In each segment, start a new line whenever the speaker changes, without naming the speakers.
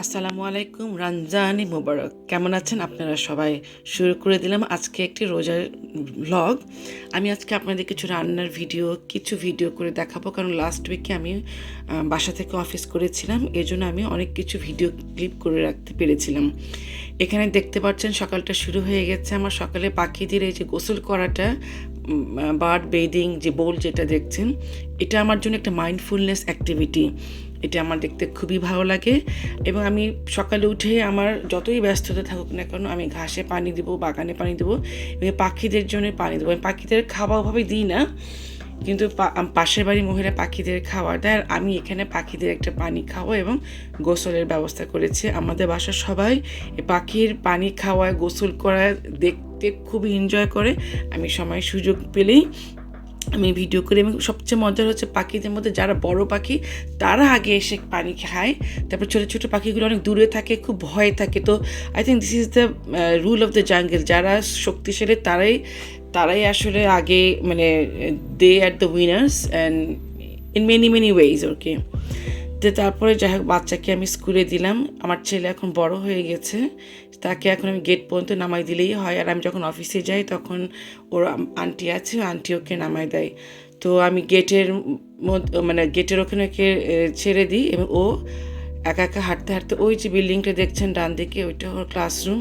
আসসালামু আলাইকুম, রমজানি মুবারক। কেমন আছেন আপনারা সবাই? শুরু করে দিলাম আজকে একটি রোজার ভ্লগ। আমি আজকে আপনাদের কিছু রান্নার ভিডিও করে দেখাবো, কারণ লাস্ট উইকে আমি বাসা থেকে অফিস করেছিলাম, এজন্য আমি অনেক কিছু ভিডিও ক্লিপ করে রাখতে পেরেছিলাম। এখানে দেখতে পাচ্ছেন সকালটা শুরু হয়ে গেছে আমার। সকালে পাখিদের এই যে গোসল করাটা, বার্ড বেডিং যে বোল যেটা দেখছেন, এটা আমার জন্য একটা মাইন্ডফুলনেস অ্যাক্টিভিটি। এটা আমার দেখতে খুবই ভালো লাগে। এবং আমি সকালে উঠে আমার যতই ব্যস্ততা থাকুক না কেন, আমি ঘাসে পানি দেবো, বাগানে পানি দেবো এবং পাখিদের জন্য পানি দেবো। আমি পাখিদের খাওয়া ওভাবে দিই না, কিন্তু পাশের বাড়ির মহিলা পাখিদের খাবার দেয়, আর আমি এখানে পাখিদের একটা পানি খাওয়া এবং গোসলের ব্যবস্থা করেছি। আমাদের বাসার সবাই পাখির পানি খাওয়ায়, গোসল করা দেখতে খুবই এনজয় করে। আমি সময় সুযোগ পেলেই আমি ভিডিও করি। এবং সবচেয়ে মজার হচ্ছে পাখিদের মধ্যে যারা বড় পাখি তারা আগে এসে পানি খায়, তারপর ছোটো ছোটো পাখিগুলো অনেক দূরে থাকে, খুব ভয় থাকে। তো I think this is the rule of the jungle. যারা শক্তিশালী তারাই আসলে আগে, মানে they are the winners and in many ways. Okay, তো তারপরে যাই হোক, বাচ্চাকে আমি স্কুলে দিলাম। আমার ছেলে এখন বড় হয়ে গেছে, তাকে এখন আমি গেট পর্যন্ত নামাই দিলেই হয়। আর আমি যখন অফিসে যাই তখন ওর আন্টি আছে, আন্টি ওকে নামাই দেয়। তো আমি গেটের মধ্যে, মানে গেটের ওখানে ওকে ছেড়ে দিই এবং ও একা একা হাঁটতে হাঁটতে, ওই যে বিল্ডিংটা দেখছেন ডান দিকে, ওইটা ওর ক্লাসরুম।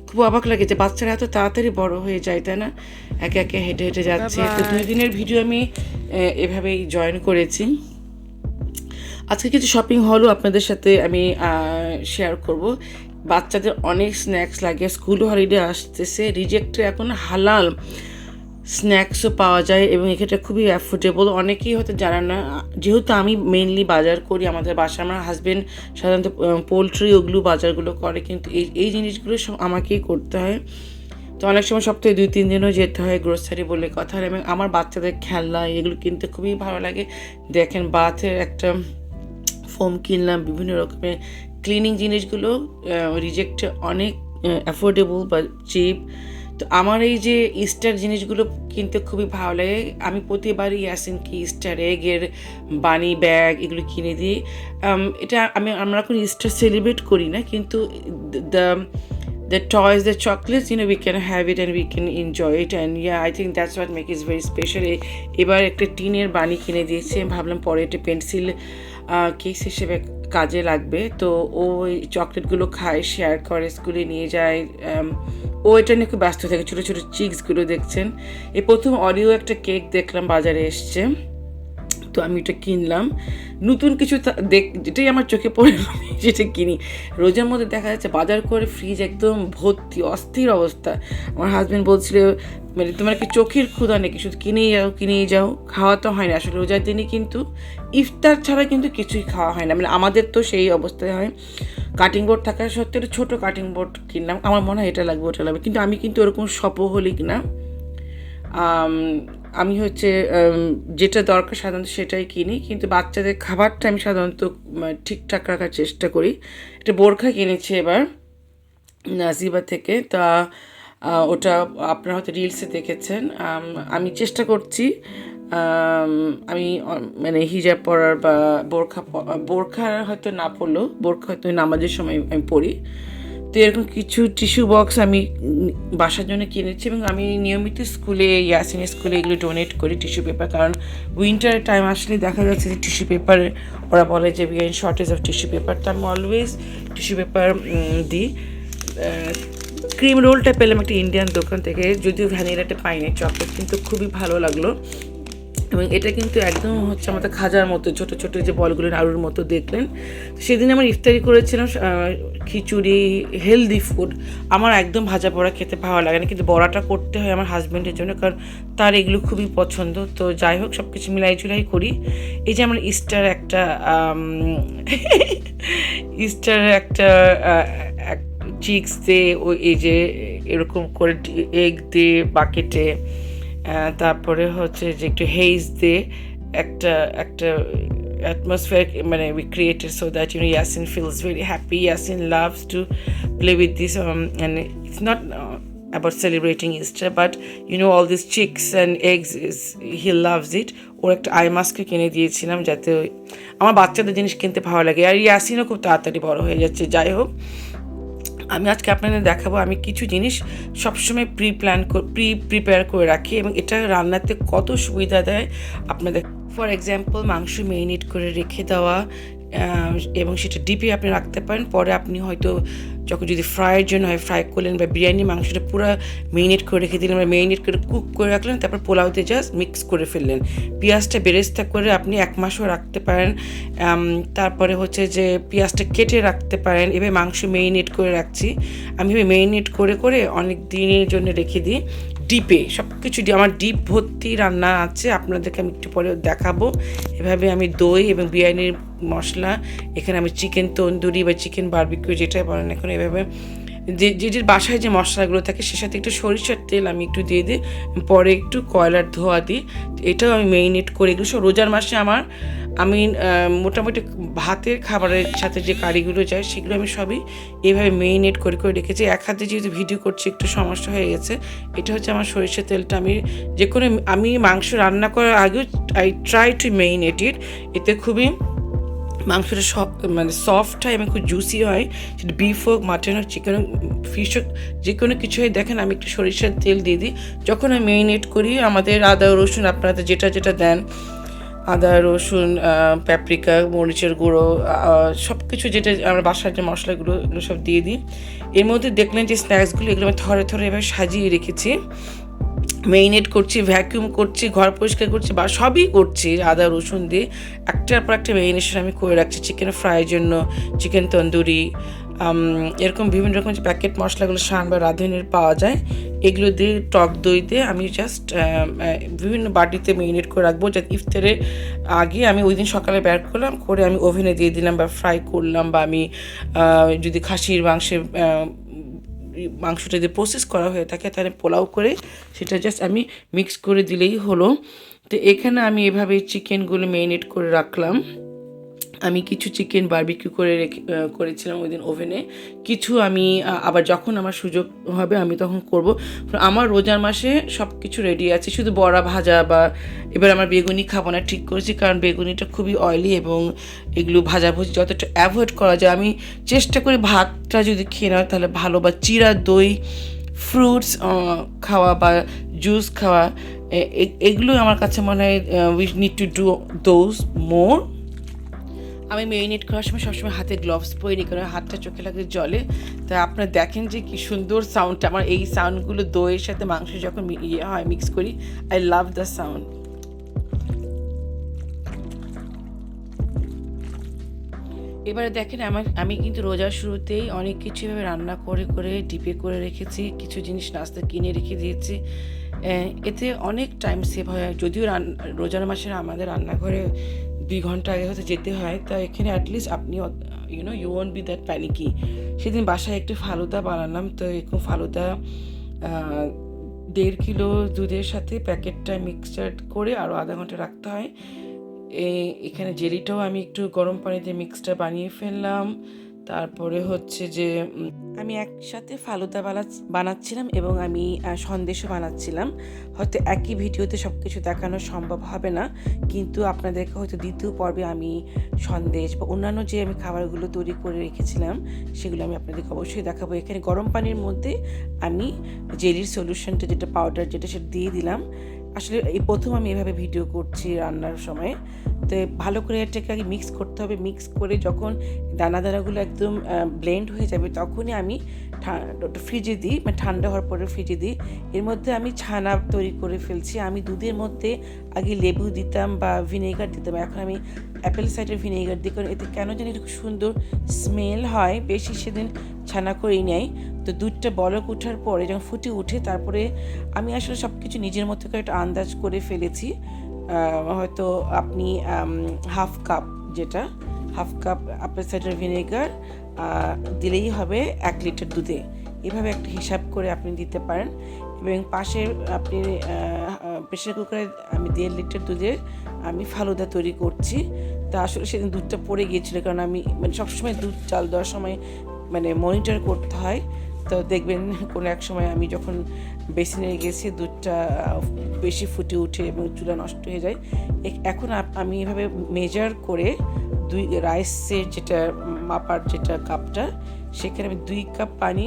খুব অবাক লাগে যে বাচ্চারা এত তাড়াতাড়ি বড় হয়ে যায়, তাই না? একে একে হেঁটে হেঁটে যাচ্ছে। তো 2 দিনের ভিডিও আমি এভাবেই জয়েন করেছি। আজকে কিছু শপিং হলও আপনাদের সাথে আমি শেয়ার করব। বাচ্চাদের অনেক স্ন্যাক্স লাগে, স্কুল হলিডে আসতেছে। রিজেক্টে এখন হালাল স্ন্যাক্সও পাওয়া যায় এবং এক্ষেত্রে খুবই অ্যাফোর্ডেবল। অনেকেই হয়তো জানেন না, যেহেতু আমি মেইনলি বাজার করি আমাদের বাসায়, আমার হাজব্যান্ড সাধারণত পোলট্রি ওগুলো বাজারগুলো করে, কিন্তু এই জিনিসগুলো সব আমাকেই করতে হয়। তো অনেক সময় সপ্তাহে 2-3 দিনও যেতে হয়, গ্রোসারি বলে কথা। এবং আমার বাচ্চাদের খেলনা এগুলো কিনতে খুবই ভালো লাগে। দেখেন, বাথের একটা ফোম কিনলাম, বিভিন্ন রকমের ক্লিনিং জিনিসগুলো রিজেক্টে অনেক অ্যাফোর্ডেবল বা চিপ। তো আমার এই যে ইস্টার জিনিসগুলো কিনতে খুবই ভালো লাগে। আমি প্রতিবারই ইয়াসিনকে ইস্টার এগের বানি ব্যাগ এগুলো কিনে দিই। এটা আমরা এখন ইস্টার সেলিব্রেট করি না, কিন্তু the toys, the chocolates, we can have it and we can enjoy it. And yeah, I think that's what makes it very special. এবার একটা টিনের বানি কিনে দিয়েছি, ভাবলাম পরে একটা পেন্সিল কেস হিসেবে কাজে লাগবে। তো ও ওই চকলেটগুলো খায়, শেয়ার করে, স্কুলে নিয়ে যায়। ও এটা নিয়ে খুব ব্যস্ত থাকে। ছোটো ছোটো চিক্সগুলো দেখছেন। এই প্রথম অরিও একটা কেক দেখলাম বাজারে এসছে, তো আমি এটা কিনলাম। নতুন কিছু যেটাই আমার চোখে পড়ে যেটা কিনি। রোজার মধ্যে দেখা যাচ্ছে বাজার করে ফ্রিজ একদম ভর্তি, অস্থির অবস্থা। আমার হাজব্যান্ড বলছিল, মানে তোমার কি চোখের ক্ষুধা নাকি, শুধু কিনেই যাও, খাওয়া তো হয় না। আসলে রোজার দিনই কিন্তু ইফতার ছাড়া কিন্তু কিছুই খাওয়া হয় না, মানে আমাদের তো সেই অবস্থায় হয়। কাটিং বোর্ড থাকা সত্ত্বেও ছোটো কাটিং বোর্ড কিনলাম, আমার মনে হয় এটা লাগবে ওটা লাগবে, কিন্তু আমি কিন্তু ওরকম শপোহলিক না। আমি হচ্ছে যেটা দরকার সাধারণত সেটাই কিনি, কিন্তু বাচ্চাদের খাবারটা আমি সাধারণত ঠিকঠাক রাখার চেষ্টা করি। একটা বোরখা কিনেছি এবার নাজিবা থেকে, তা ওটা আপনারা হয়তো রিলসে দেখেছেন। আমি চেষ্টা করছি, আমি মানে হিজাব পরার বা বোরখা হয়তো না পরলেও, বোরখা হয়তো নামাজের সময় আমি পড়ি। তো এরকম কিছু টিস্যু বক্স আমি বাসার জন্য কিনেছি এবং আমি নিয়মিত ইয়াসিনের স্কুলে এগুলো ডোনেট করি, টিস্যু পেপার। কারণ উইন্টার টাইম আসলে দেখা যাচ্ছে যে টিস্যু পেপার, ওরা বলে যে we are in shortage of tissue paper, তো আমি অলওয়েজ টিস্যু পেপার দিই। ক্রিম রোলটা পেলাম একটা ইন্ডিয়ান দোকান থেকে, যদিও ভ্যানিলাটা পাইনি, চকলেট কিন্তু খুবই ভালো লাগলো। এবং এটা কিন্তু একদম হচ্ছে আমাদের খাজার মতো, ছোটো ছোটো যে বলগুলো নাড়ুর মতো দেখলেন। সেদিন আমার ইফতারি করেছিলাম খিচুড়ি, হেলদি ফুড। আমার একদম ভাজা বড়া খেতে ভালো লাগে না, কিন্তু বড়াটা করতে হয় আমার হাজব্যান্ডের জন্য, কারণ তার এগুলো খুবই পছন্দ। তো যাই হোক, সব কিছু মিলাই করি। এই যে আমার ইস্টার একটা চিক্স দিয়ে, ওই এই যে এরকম করে এগ দিয়ে বাকেটে, তারপরে হচ্ছে যে একটু হেজ দিয়ে একটা atmosphere, মানে we created so that Yasin feels very happy. Yasin loves to play with this, and it's not about celebrating Easter, but all these chicks and eggs he loves it. ওর একটা I মাস্কও কিনে দিয়েছিলাম, যাতে আমার বাচ্চাদের জিনিস কিনতে ভালো লাগে। আর ইয়াসিনও খুব তাড়াতাড়ি বড় হয়ে যাচ্ছে। যাই হোক, আমি আজকে আপনাদের দেখাবো আমি কিছু জিনিস সবসময় প্রিপেয়ার করে রাখি, এবং এটা রান্নাতে কত সুবিধা দেয় আপনাদের। ফর এক্সাম্পল, মাংস মেরিনেট করে রেখে দেওয়া, এবং সেটা ডিপে আপনি রাখতে পারেন। পরে আপনি হয়তো যখন যদি ফ্রাইয়ের জন্য হয় ফ্রাই করলেন, বা বিরিয়ানি মাংসটা পুরো মেরিনেট করে রেখে দিলেন, বা মেরিনেট করে কুক করে রাখলেন, তারপর পোলাওতে জাস্ট মিক্স করে ফেললেন। পেঁয়াজটা বেরেস্তা করে আপনি 1 মাসও রাখতে পারেন। তারপরে হচ্ছে যে পেঁয়াজটা কেটে রাখতে পারেন। এভাবে মাংস মেরিনেট করে রাখছি আমি, এভাবে মেরিনেট করে করে অনেক দিনের জন্য রেখে দিই ডিপে। সব কিছু আমার ডিপ ভর্তি রান্না আছে, আপনাদেরকে আমি একটু পরে দেখাবো। এভাবে আমি দই এবং বিরিয়ানির মশলা, এখানে আমি চিকেন তন্দুরি বা চিকেন বারবিকিউ যেটা বলেন এখন, এভাবে যে বাসায় যে মশলাগুলো থাকে সে সাথে একটু সরিষার তেল আমি একটু দিয়ে দিই, পরে একটু কয়লার ধোয়া দিই। এটাও আমি মেরিনেট করে, এগুলো সব রোজার মাসে আমি মোটামুটি ভাতের খাবারের সাথে যে কারিগুলো যায় সেগুলো আমি সবই এইভাবে মেরিনেট করে করে রেখেছি। এক হাতে যেহেতু ভিডিও করছি একটু সমস্যা হয়ে গেছে। এটা হচ্ছে আমার সরিষার তেলটা। আমি মাংস রান্না করার আগেও আই ট্রাই টু মেরিনেট ইট, এতে খুবই মাংসটা মানে সফট হয় এবং খুব জুসি হয়। সেটা বিফ হোক, মাটন হোক, চিকেন হোক, ফিশ হোক, যে কোনো কিছু হয়। দেখেন আমি একটু সরিষার তেল দিয়ে দিই যখন আমি মেরিনেট করি। আমাদের আদা রসুন আপনারা যেটা যেটা দেন, আদা রসুন, প্যাপ্রিকা, মরিচের গুঁড়ো, সব কিছু যেটা আমরা বাসার যে মশলাগুলো এগুলো সব দিয়ে দিই। এর মধ্যে দেখলেন যে স্ন্যাক্সগুলো, এগুলো আমি থরে থরে এভাবে সাজিয়ে রেখেছি। মেরিনেট করছি, ভ্যাকিউম করছি, ঘর পরিষ্কার করছি, বা সবই করছি আদা রসুন দিয়ে। একটার পর একটা মেরিনেশন আমি করে রাখছি। চিকেন ফ্রাইয়ের জন্য চিকেন তন্দুরি, এরকম বিভিন্ন রকম যে প্যাকেট মশলাগুলো শান বা রাঁধুনির পাওয়া যায়, এগুলো দিয়ে টক দই দিয়ে আমি জাস্ট বিভিন্ন বাটিতে মেরিনেট করে রাখবো, যাতে ইফতারের আগে আমি ওই দিন সকালে বের করলাম, করে আমি ওভেনে দিয়ে দিলাম বা ফ্রাই করলাম। বা আমি যদি খাসির মাংসটা যদি প্রসেস করা হয়ে থাকে তাহলে পোলাও করে সেটা জাস্ট আমি মিক্স করে দিলেই হলো। তো এখানে আমি এভাবে চিকেনগুলো মেরিনেট করে রাখলাম। আমি কিছু চিকেন বারবিকিউ করেছিলাম ওই দিন ওভেনে, কিছু আমি আবার যখন আমার সুযোগ হবে আমি তখন করব। আমার রোজার মাসে সব কিছু রেডি আছে, শুধু বড়া ভাজা, বা এবার আমার বেগুনি খাবো না ঠিক করেছি, কারণ বেগুনিটা খুবই অয়েলি, এবং এগুলো ভাজাভুজি যতটা অ্যাভয়েড করা যায় আমি চেষ্টা করি। ভাতটা যদি খেয়ে নেওয়া তাহলে ভালো, বা চিরা দই, ফ্রুটস খাওয়া বা জুস খাওয়া, এগুলো আমার কাছে মনে হয় we need to do those more. আমি মেরিনেট করার সময় সবসময় হাতে গ্লাভস পরে নিই, কারণ হাতটা চোখে লাগলে জলে। তা আপনারা দেখেন যে কি সুন্দর সাউন্ডটা আমার, এই সাউন্ডগুলো দইয়ের সাথে মাংস যখন হয় মিক্স করি, আই লাভ দ্য সাউন্ড। এবারে দেখেন আমি কিন্তু রোজার শুরুতেই অনেক কিছু এভাবে রান্না করে করে ডিপে করে রেখেছি, কিছু জিনিস নাস্তা কিনে রেখে দিয়েছি। এতে অনেক টাইম সেভ হয়। যদিও রোজার মাসে আমাদের রান্নাঘরে 2 ঘন্টা আগে হয়তো যেতে হয়, তা এখানে অ্যাটলিস্ট আপনি you won't be that panicky. সেদিন বাসায় একটু ফালুদা বানালাম, তো এরকম ফালুদা 1.5 কিলো দুধের সাথে প্যাকেটটা মিক্সচার করে আরও আধা ঘন্টা রাখতে হয়। এখানে জেলিটাও আমি একটু গরম পানিতে মিক্সটা বানিয়ে ফেললাম। তারপরে হচ্ছে যে আমি একসাথে ফালুদা বানাচ্ছিলাম এবং আমি সন্দেশও বানাচ্ছিলাম। হয়তো একই ভিডিওতে সব কিছু দেখানো সম্ভব হবে না, কিন্তু আপনাদেরকে হয়তো দ্বিতীয় পর্বে আমি সন্দেশ বা অন্যান্য যে আমি খাবারগুলো তৈরি করে রেখেছিলাম সেগুলো আমি আপনাদেরকে অবশ্যই দেখাবো। এখানে গরম পানির মধ্যে আমি জেলির সলিউশনটা, যেটা পাউডার, যেটা সেটা দিয়ে দিলাম। আসলে এই প্রথম আমি এভাবে ভিডিও করছি রান্নার সময়। তো ভালো করে এটাকে আগে মিক্স করতে হবে। মিক্স করে যখন দানাগুলো একদম ব্লেন্ড হয়ে যাবে তখনই আমি ফ্রিজে দিই, মানে ঠান্ডা হওয়ার পরে ফ্রিজে দিই। এর মধ্যে আমি ছানা তৈরি করে ফেলছি। আমি দুধের মধ্যে আগে লেবু দিতাম বা ভিনেগার দিতাম, এখন আমি অ্যাপেল সাইডার ভিনেগার দিই, কারণ এতে কেন জানি খুব সুন্দর স্মেল হয়। বেশি সেদিন ছানা করেই নেয়। তো দুধটা বলক ওঠার পরে যখন ফুটে উঠে, তারপরে আমি আসলে সব কিছু নিজের মতো করে একটা আন্দাজ করে ফেলেছি। হয়তো আপনি half cup apple cider vinegar দিলেই হবে 1 লিটার দুধে। এভাবে একটা হিসাব করে আপনি দিতে পারেন। এবং পাশে আপনি প্রেশার কুকারে আমি 1.5 লিটার দুধে আমি ফালুদা তৈরি করছি। তা আসলে সেদিন দুধটা পড়ে গিয়েছিল, কারণ আমি মানে সবসময় দুধ চাল দেওয়ার সময় মানে মনিটর করতে হয়। তো দেখবেন কোনো এক সময় আমি যখন বেসিনে গেছি দুধটা বেশি ফুটে উঠে এবং চুলা নষ্ট হয়ে যায়। এখন আমি এভাবে মেজার করে রাইসের যেটা মাপার যেটা কাপটা, সেখানে আমি 2 কাপ পানি,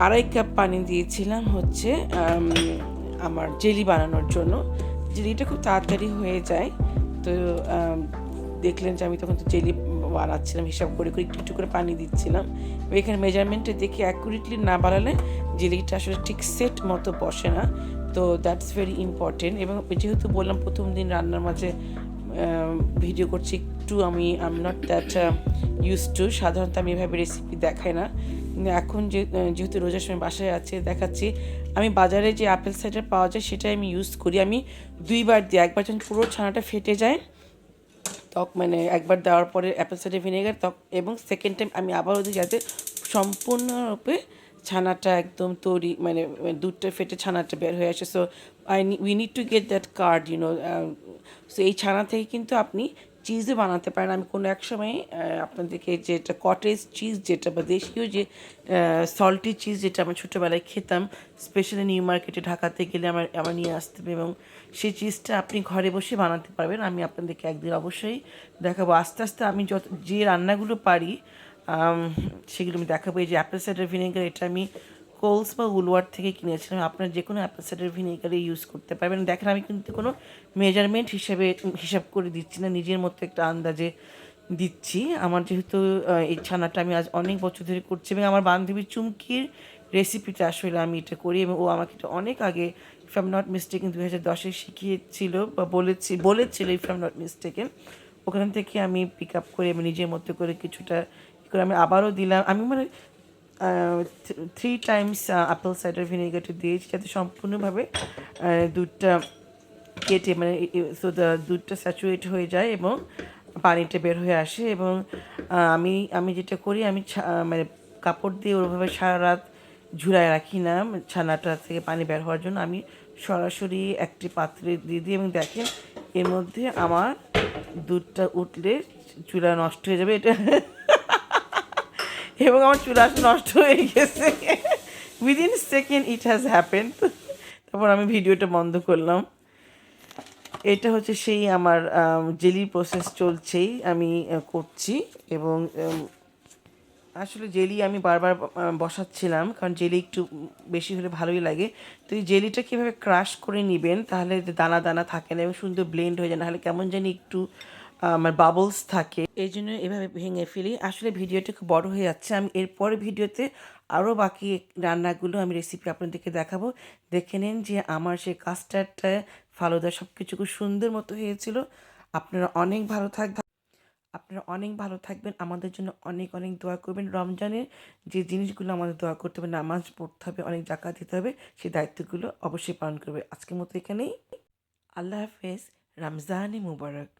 2.5 কাপ পানি দিয়েছিলাম হচ্ছে আমার জেলি বানানোর জন্য। জেলিটা খুব তাড়াতাড়ি হয়ে যায়। তো দেখলেন যে আমি তখন তো জেলি বানাচ্ছিলাম, হিসাব করে করে একটু একটু করে পানি দিচ্ছিলাম। এখানে মেজারমেন্টে দেখে অ্যাকুরেটলি না বানালে জেলিটা আসলে ঠিক সেট মতো বসে না। তো দ্যাটস ভেরি ইম্পর্টেন্ট। এবং যেহেতু বললাম প্রথম দিন রান্নার মাঝে ভিডিও করছি, একটু আমি I am not that use to, সাধারণত আমি এভাবে রেসিপি দেখাই না। কিন্তু এখন যেহেতু রোজার সময় বাসায় আছে দেখাচ্ছি। আমি বাজারে যে আপেল সাইডার পাওয়া যায় সেটাই আমি ইউজ করি। আমি 2বার দিই, একবার যখন পুরো ছানাটা ফেটে যায় মানে একবার দেওয়ার পরে অ্যাপেল সাইডার ভিনেগার এবং সেকেন্ড টাইম আমি আবারও দিই, যাতে সম্পূর্ণরূপে ছানাটা একদম তৈরি, মানে দুধটা ফেটে ছানাটা বের হয়ে আসে। So we need to get that card so এই ছানা থেকে কিন্তু আপনি চিজও বানাতে পারেন। আমি কোনো এক সময় আপনাদেরকে যেটা কটেজ চিজ, যেটা বা দেশীয় যে সল্টি চিজ, যেটা আমি ছোটোবেলায় খেতাম, স্পেশালি নিউ মার্কেটে ঢাকাতে গেলে আমার নিয়ে আসতে হবে, এবং সেই চিজটা আপনি ঘরে বসে বানাতে পারবেন। আমি আপনাদেরকে একদিন অবশ্যই দেখাবো। আস্তে আস্তে আমি যে রান্নাগুলো পারি সেগুলো আমি দেখাবো। এই যে অ্যাপেল সাইডার ভিনেগার, এটা আমি কোলস বা উলওয়ার্ড থেকে কিনেছিলাম। আপনারা যে কোনো অ্যাপেল সাইডার ভিনেগারে ইউজ করতে পারবেন। দেখেন আমি কিন্তু কোনো মেজারমেন্ট হিসাব করে দিচ্ছি না, নিজের মতো একটা আন্দাজে দিচ্ছি। আমার যেহেতু এই ছানাটা আমি আজ অনেক বছর ধরে করছি, এবং আমার বান্ধবীর চুমকির রেসিপিটা আসলে আমি এটা করি, এবং ও আমাকে এটা অনেক আগে, if I am not mistaken 2010-এ শিখিয়েছিল বা বলেছিল if I am not mistaken. ওখান থেকে আমি পিক আপ করে আমি নিজের মতো করে কিছুটা করে আমি আবারও দিলাম। আমি মানে 3 টাইমস অ্যাপেল সাইডার ভিনেগারটা দিয়েছি, যাতে সম্পূর্ণভাবে দুধটা কেটে মানে দুধটা স্যাচুরেট হয়ে যায় এবং পানিটা বের হয়ে আসে। এবং আমি যেটা করি, আমি মানে কাপড় দিয়ে ওইভাবে সারা রাত ঝুলায় রাখি না ছানাটা থেকে পানি বের হওয়ার জন্য। আমি সরাসরি একটি পাত্রে দিয়ে দিই, এবং দেখেন এর মধ্যে আমার দুধটা উঠলে চুলা নষ্ট হয়ে যাবে এটা এবং আমার চুলা নষ্ট হয়ে গেছে। Within second it has happened. তারপর আমি ভিডিওটা বন্ধ করলাম। এটা হচ্ছে সেই আমার জেলির প্রসেস চলছেই, আমি করছি। এবং আসলে জেলি আমি বারবার বসাচ্ছিলাম, কারণ জেলি একটু বেশি হলে ভালোই লাগে। তো এই জেলিটা কীভাবে ক্রাশ করে নেবেন, তাহলে দানা দানা থাকে না এবং সুন্দর ব্লেন্ড হয়ে যায়, নাহলে কেমন জানি একটু আমার বাবলস থাকে। এই জন্য এভাবে ভেঙে ফেলি। আসলে ভিডিওটা খুব বড় হয়ে যাচ্ছে। আমি এরপরে ভিডিওতে আরও বাকি রান্নাগুলো আমি রেসিপি আপনাদেরকে দেখাবো। দেখে নিন যে আমার সেই কাস্টার্ডটা, ফালুদা সব কিছু খুব সুন্দর মতো হয়েছিল। আপনারা অনেক ভালো থাকবেন। আমাদের জন্য অনেক অনেক দোয়া করবেন। রমজানের যে জিনিসগুলো আমাদের দোয়া করতে হবে, নামাজ পড়তে হবে, অনেক জাকাত দিতে হবে, সেই দায়িত্বগুলো অবশ্যই পালন করবে। আজকের মতো এখানেই। আল্লাহ হাফেজ। রমজান মুবারক।